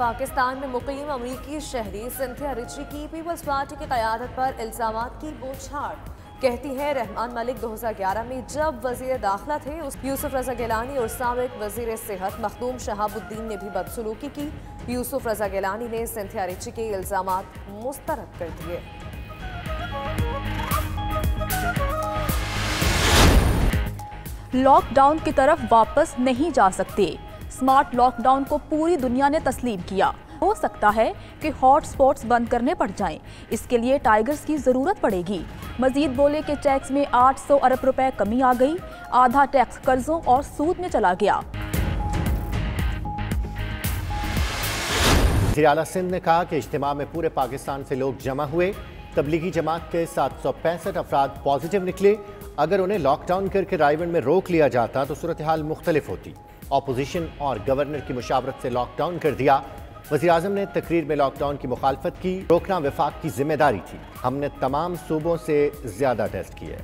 पाकिस्तान में मुकीम अमरीकी शहरी सिंथिया रिची की पीपल्स पार्टी की क़यादत पर इल्ज़ामात की बौछार। कहती है रहमान मलिक 2011 में जब वज़ीर दाखिला थे यूसुफ रज़ा गिलानी और साबिक़ वज़ीर सेहत मखदूम शहाबुद्दीन ने भी बदसलूकी की। यूसुफ रज़ा गिलानी ने सिंथिया रिची के इल्ज़ामात मुस्तरद कर दिए। लॉकडाउन की तरफ वापस नहीं जा सकते। स्मार्ट लॉकडाउन को पूरी दुनिया ने तस्लीम किया। हो सकता है कि हॉट स्पॉट्स बंद करने पड़ जाएं। इसके लिए टाइगर्स की जरूरत पड़ेगी। मजीद बोले कि टैक्स में 800 अरब रुपए कमी आ गई। आधा टैक्स कर्जों और सूद में चला गया। वज़ीर आला सिंध ने कहा कि इज्तिमा में पूरे पाकिस्तान से लोग जमा हुए। तबलीगी जमात के 765 अफराद पॉजिटिव निकले। अगर उन्हें लॉकडाउन करके रायबंद में रोक लिया जाता तो सूरत हाल मुख्तलिफ होती। अपोजिशन और गवर्नर की मुशावरत से लॉकडाउन कर दिया। वज़ीर आज़म ने तकरीर में लॉकडाउन की मुखालफत की। रोकना वफाक की जिम्मेदारी थी। हमने तमाम सूबों से ज्यादा टेस्ट किए।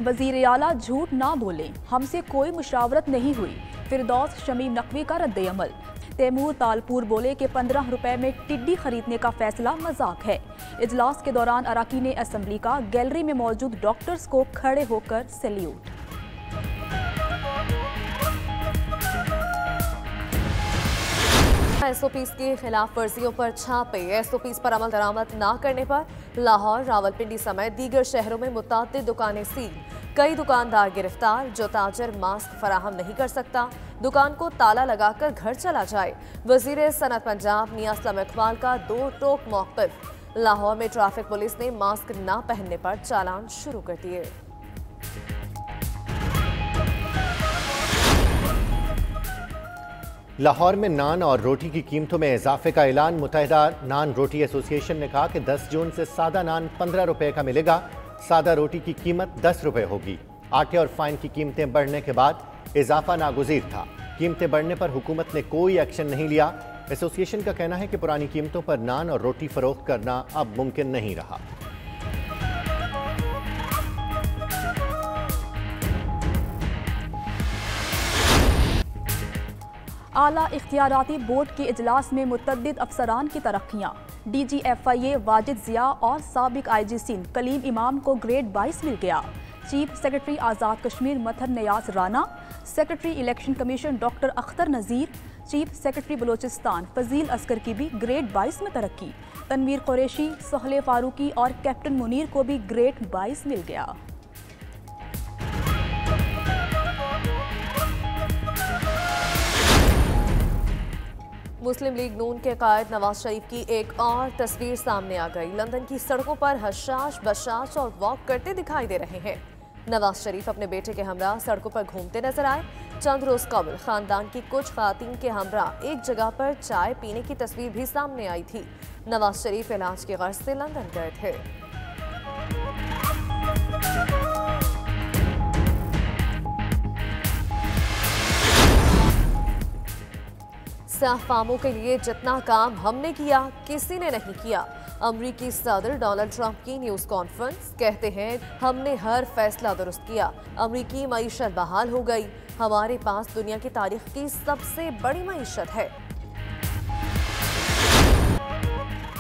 वज़ीर आला झूठ ना बोलें, हमसे कोई मुशावरत नहीं हुई। फिरदौस शमीम नकवी का रद्द-ए-अमल। तैमूर तालपुर बोले कि 15 रुपए में टिड्डी खरीदने का फैसला मजाक है। इजलास के दौरान अरकान असम्बली का गैलरी में मौजूद डॉक्टर्स को खड़े होकर सैल्यूट। एसओपीज की खिलाफ वर्जियों पर छापे। एसओपीज पर अमल दरामद न करने पर लाहौर, रावलपिंडी समेत दीगर शहरों में मुतअद्दिद दुकानें सील। कई दुकानदार गिरफ्तार। जो ताजर मास्क फराहम नहीं कर सकता दुकान को ताला लगाकर घर चला जाए। वजीर सनत पंजाब मियां असलम इकबाल का 2 टोक मौक़िफ़। लाहौर में ट्रैफिक पुलिस ने मास्क न पहनने पर चालान शुरू कर दिए। लाहौर में नान और रोटी की कीमतों में इजाफे का ऐलान। मुत्तहिदा नान रोटी एसोसिएशन ने कहा कि 10 जून से सादा नान 15 रुपए का मिलेगा। सादा रोटी की कीमत 10 रुपए होगी। आटे और फाइन की कीमतें बढ़ने के बाद इजाफा नागुज़ीर था। कीमतें बढ़ने पर हुकूमत ने कोई एक्शन नहीं लिया। एसोसिएशन का कहना है कि पुरानी कीमतों पर नान और रोटी फरोख्त करना अब मुमकिन नहीं रहा। आला इख्तियाराती बोर्ड के इजलास में मुतअद्दिद अफसरान की तरक्कियाँ। DGFIA वाजिद ज़िया और साबिक IG सिंध कलीम इमाम को ग्रेड 22 मिल गया। Chief secretary Azad Kashmir Mathar Niaz Rana, secretary election commission doctor Akhtar Nazir, chief secretary Balochistan Fazeel Asghar की भी ग्रेड 22 में तरक्की। तनवीर कुरैशी, सोहले फारूकी और कैप्टन मुनीर को भी ग्रेड 22 मिल गया। मुस्लिम लीग नून के कायद नवाज शरीफ की एक और तस्वीर सामने आ गई। लंदन की सड़कों पर हशाश बशाश और वॉक करते दिखाई दे रहे हैं। नवाज शरीफ अपने बेटे के हमरा सड़कों पर घूमते नजर आए। चंद रोज कबल खानदान की कुछ खातून के हमरा एक जगह पर चाय पीने की तस्वीर भी सामने आई थी। नवाज शरीफ इलाज की गर्ज से लंदन गए थे। साफ फार्मों के लिए जितना काम हमने किया किसी ने नहीं किया। अमरीकी सदर डोनाल्ड ट्रंप की न्यूज़ कॉन्फ्रेंस। कहते हैं हमने हर फैसला दुरुस्त किया। अमरीकी मईशत बहाल हो गई। हमारे पास दुनिया की तारीख की सबसे बड़ी मईशत है।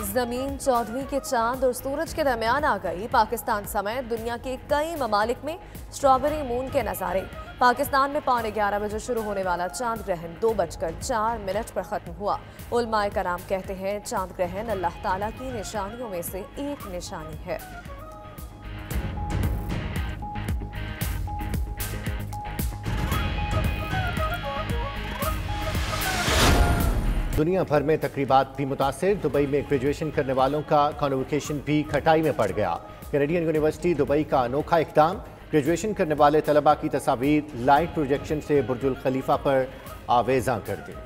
जमीन 14वीं के चांद और सूरज के दरमियान आ गई। पाकिस्तान समेत दुनिया के कई ममालिक में स्ट्रॉबेरी मून के नज़ारे। पाकिस्तान में 11:15 बजे शुरू होने वाला चांद ग्रहण 2:04 पर ख़त्म हुआ। उलमाए कराम कहते हैं चांद ग्रहण अल्लाह ताला की निशानियों में से एक निशानी है। दुनिया भर में तकरीबात भी मुतासिर। दुबई में ग्रेजुएशन करने वालों का कॉन्वोकेशन भी खटाई में पड़ गया। कैनेडियन यूनिवर्सिटी दुबई का अनोखा इक़दाम। ग्रेजुएशन करने वाले तलबा की तस्वीर लाइट प्रोजेक्शन से बुर्जुल खलीफा पर आवेज़ां कर दी।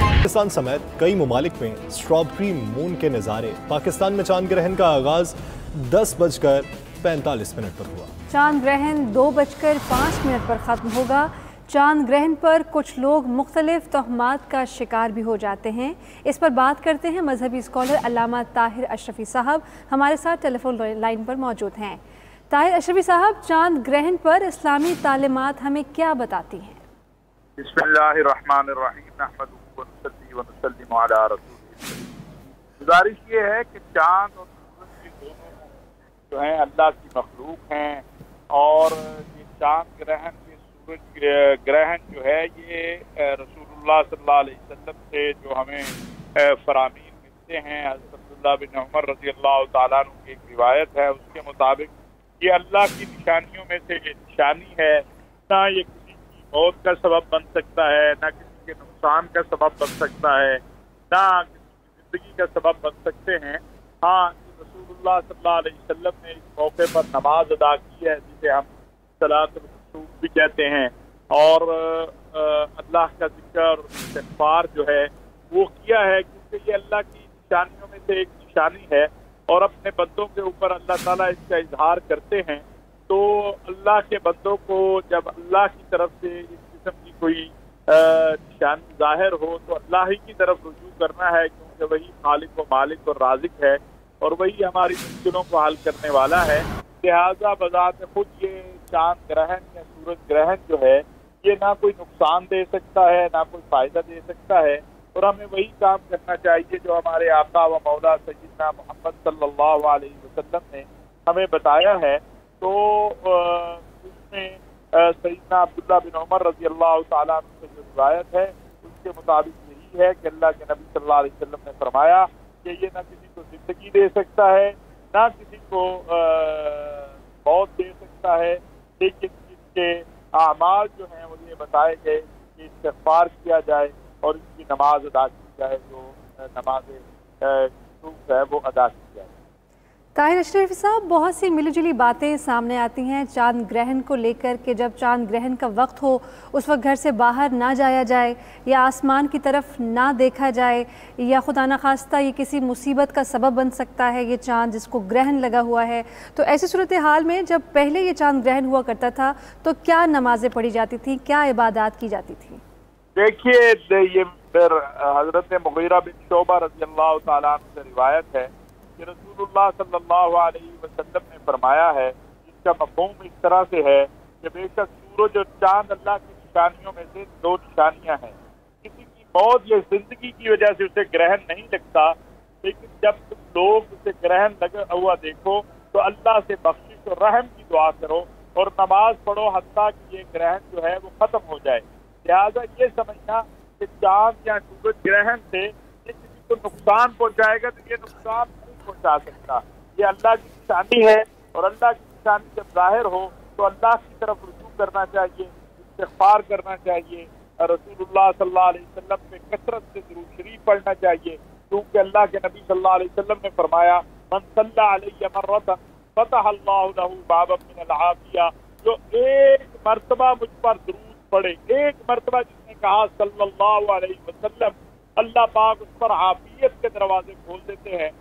पाकिस्तान समेत कई ममालिक में स्ट्रॉबेरी मून के नज़ारे। पाकिस्तान में चांद ग्रहण का आगाज 10:45 पर हुआ। चांद ग्रहण 2:05 पर ख़त्म होगा। चांद ग्रहण पर कुछ लोग मुख्तलिफ तोहमात का शिकार भी हो जाते हैं। इस पर बात करते हैं मजहबी स्कॉलर अल्लामा ताहिर अशरफी साहब हमारे साथ टेलीफोन लाइन पर मौजूद हैं। ताहिर अशरफी साहब, चांद ग्रहण पर इस्लामी तालीमात हमें क्या बताती हैं? गुजारिश ये है कि चांद और सूरज के दोनों जो हैं अल्लाह की मखलूक हैं, और ये चांद ग्रहण सूरज ग्रहण जो है ये रसूलुल्लाह सल्लल्लाहु अलैहि वसल्लम से जो हमें फरामीन मिलते हैं, हज़रत अब्दुल्लाह बिन उमर रज़ी अल्लाह तआला अन्हु की एक रिवायत है, उसके मुताबिक ये अल्लाह की निशानियों में से एक निशानी है। ना ये किसी की मौत का सबब बन सकता है, ना किसी के नुकसान का सबब बन सकता है, ना किसी की जिंदगी का सबब बन सकते हैं। हाँ, रसूलुल्लाह सल्लल्लाहु अलैहि वसल्लम ने इस मौके पर नमाज अदा की है, जिसे हम सलात भी कहते हैं, और अल्लाह का जिक्र और इस्तिग़फ़ार जो है वो किया है, क्योंकि ये अल्लाह की निशानियों में से एक निशानी है, और अपने बंदों के ऊपर अल्लाह ताला इसका इजहार करते हैं। तो अल्लाह के बंदों को जब अल्लाह की तरफ से इस किस्म की कोई निशानी ज़ाहिर हो तो अल्लाह ही की तरफ रुजू करना है, क्योंकि वही खालिक व मालिक और राज़िक है, और वही हमारी मुश्किलों को हल करने वाला है। लिहाजा बज़ात खुद ये चांद ग्रहण या सूरज ग्रहण जो है ये ना कोई नुकसान दे सकता है, ना कोई फ़ायदा दे सकता है, और हमें वही काम करना चाहिए जो हमारे आका व मौला सय्यदना मोहम्मद सल्लल्लाहु अलैहि वसल्लम ने हमें बताया है। तो उसमें सय्यदना अब्दुल्लाह बिन उमर रज़ी अल्लाह तआला अन्हु से जो रिवायत है उसके मुताबिक यही है कि अल्लाह के नबी सल्लल्लाहु अलैहि वसल्लम ने फरमाया कि ये ना किसी को जिंदगी दे सकता है, ना किसी को मौत दे सकता है, लेकिन इसके आमाल जो हैं वो ये बताए गए कि इस्तिग़फ़ार किया जाए और इसकी नमाज अदा की जाए, जो नमाज है वो अदा की जाए। ताहिर अशरफी साहब, बहुत सी मिलीजुली बातें सामने आती हैं चांद ग्रहण को लेकर के जब चांद ग्रहण का वक्त हो उस वक्त घर से बाहर ना जाया जाए, या आसमान की तरफ ना देखा जाए, या खुदा न खास्ता ये किसी मुसीबत का सबब बन सकता है ये चांद जिसको ग्रहण लगा हुआ है। तो ऐसी सूरत हाल में जब पहले ये चांद ग्रहण हुआ करता था तो क्या नमाज़ें पढ़ी जाती थी, क्या इबादत की जाती थी? देखिए, ये फिर हज़रत मुग़ीरा बिन शोबा रज़ी अल्लाह तआला अन्हु से रिवायत है कि रसूलुल्लाह सल्लल्लाहु अलैहि वसल्लम ने फरमाया है, जिसका मफ़हूम इस तरह से है कि बेशक सूरज और चांद अल्लाह की निशानियों में से दो निशानियां हैं। किसी की मौत या जिंदगी की वजह से उसे ग्रहण नहीं लगता, लेकिन जब तुम लोग उसे ग्रहण लगा हुआ देखो तो अल्लाह से बख्शिश और रहम की दुआ करो और नमाज पढ़ो हत्ता कि ये ग्रहण जो है वो खत्म हो जाए। लिहाजा ये समझना कि चांद या सूरज ग्रहण से ये किसी को नुकसान पहुंचाएगा तो ये नुकसान नहीं पहुंचा सकता। ये अल्लाह की निशानी है, और अल्लाह की निशानी जब जाहिर हो तो अल्लाह की तरफ रुजू करना चाहिए, इस्तिग़फ़ार करना चाहिए, रसूलुल्लाह सल्लल्लाहु अलैहि वसल्लम पे कसरत से दुरूद शरीफ पढ़ना चाहिए, क्योंकि अल्लाह के नबी सल्लल्लाहु अलैहि वसल्लम ने फरमाया, मन सल्ला अलैहि मर्रतन फतह अल्लाहु लहू बाबन मिनल आफिया, जो एक मर्तबा मुझ पर दुरूद पढ़े, एक मर्तबा जिसने कहा सल्लल्लाहु अलैहि वसल्लम, अल्लाह पाक उस पर आफियत के दरवाजे खोल देते हैं।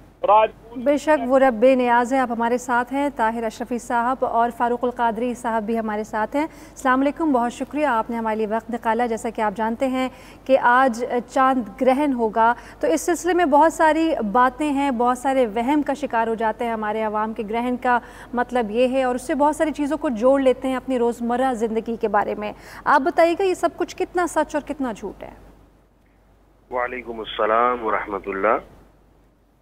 बेशक वो रब्बे नियाज़ है। आप हमारे साथ हैं ताहिर अशरफी साहब, और फ़ारूक़ुल क़ादरी साहब भी हमारे साथ हैं। अस्सलाम वालेकुम, बहुत शुक्रिया आपने हमारे लिए वक्त निकाला। जैसा कि आप जानते हैं कि आज चांद ग्रहण होगा, तो इस सिलसिले में बहुत सारी बातें हैं, बहुत सारे वहम का शिकार हो जाते हैं हमारे अवाम के। ग्रहण का मतलब ये है, और उससे बहुत सारी चीज़ों को जोड़ लेते हैं अपनी रोज़मर्रा ज़िंदगी के बारे में। आप बताइएगा ये सब कुछ कितना सच और कितना झूठ है? वालेकुम अस्सलाम व रहमतुल्लाह।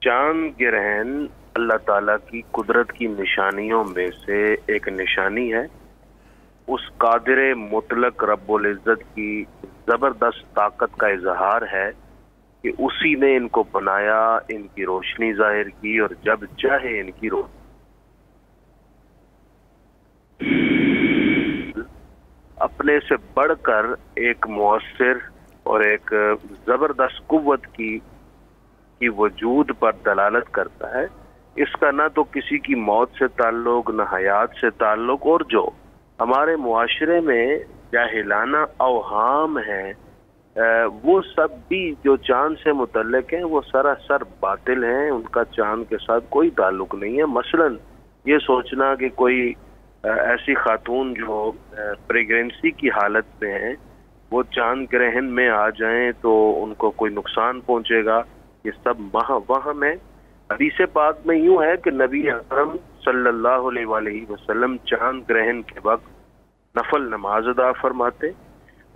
चांद ग्रहण अल्लाह ताला की कुदरत की निशानियों में से एक निशानी है। उस कादिर मुतलक रब्बुल इज़्ज़त की ज़बरदस्त ताकत का इजहार है कि उसी ने इनको बनाया, इनकी रोशनी जाहिर की, और जब चाहे इनकी रोशनी अपने से बढ़कर एक मुअस्सिर और एक ज़बरदस्त कुव्वत की वजूद पर दलालत करता है। इसका ना तो किसी की मौत से ताल्लुक, न हयात से ताल्लुक, और जो हमारे मुआशरे में जाहिलाना अवहाम है वो सब भी जो चांद से मुतल्लिक हैं वो सरासर बातिल हैं। उनका चांद के साथ कोई ताल्लुक नहीं है। मसलन ये सोचना कि कोई ایسی خاتون جو پریگنینسی کی حالت میں ہیں وہ چاند گرہن میں آ جائیں تو ان کو کوئی نقصان پہنچے گا، یہ سب وہم ہے۔ حدیث پاک میں یوں ہے کہ نبی اکرم صلی اللہ علیہ وآلہ وسلم چاند گرہن کے وقت نفل نماز ادا فرماتے،